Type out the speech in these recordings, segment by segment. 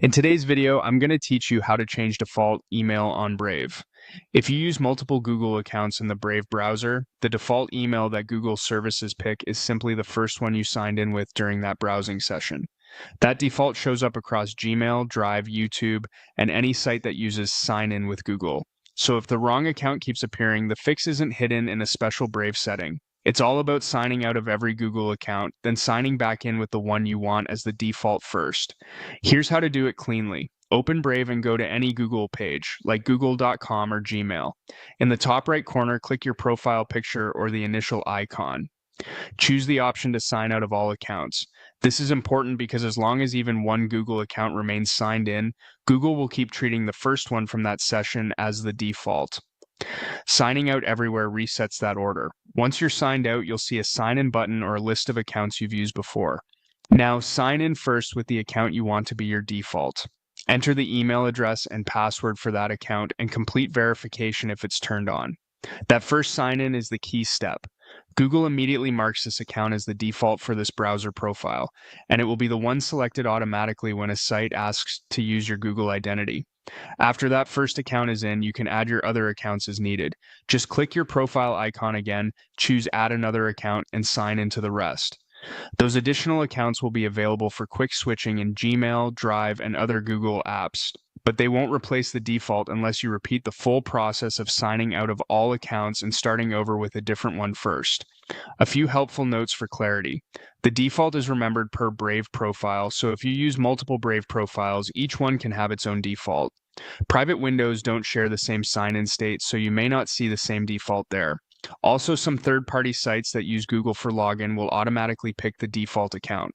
In today's video, I'm going to teach you how to change default email on Brave. If you use multiple Google accounts in the Brave browser, the default email that Google services pick is simply the first one you signed in with during that browsing session. That default shows up across Gmail, Drive, YouTube, and any site that uses Sign In with Google. So if the wrong account keeps appearing, the fix isn't hidden in a special Brave setting. It's all about signing out of every Google account, then signing back in with the one you want as the default first. Here's how to do it cleanly. Open Brave and go to any Google page, like google.com or Gmail. In the top right corner, click your profile picture or the initial icon. Choose the option to sign out of all accounts. This is important because as long as even one Google account remains signed in, Google will keep treating the first one from that session as the default. Signing out everywhere resets that order. Once you're signed out, you'll see a sign in button or a list of accounts you've used before. Now, sign in first with the account you want to be your default. Enter the email address and password for that account and complete verification if it's turned on. That first sign in is the key step. Google immediately marks this account as the default for this browser profile, and it will be the one selected automatically when a site asks to use your Google identity. After that first account is in, you can add your other accounts as needed. Just click your profile icon again, choose Add Another Account, and sign into the rest. Those additional accounts will be available for quick switching in Gmail, Drive, and other Google apps, but they won't replace the default unless you repeat the full process of signing out of all accounts and starting over with a different one first. A few helpful notes for clarity. The default is remembered per Brave profile, so if you use multiple Brave profiles, each one can have its own default. Private windows don't share the same sign-in state, so you may not see the same default there. Also, some third-party sites that use Google for login will automatically pick the default account.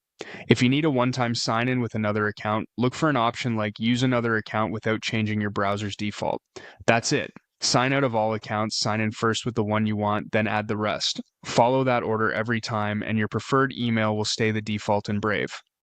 If you need a one-time sign-in with another account, look for an option like Use Another Account without changing your browser's default. That's it. Sign out of all accounts, sign in first with the one you want, then add the rest. Follow that order every time, and your preferred email will stay the default in Brave.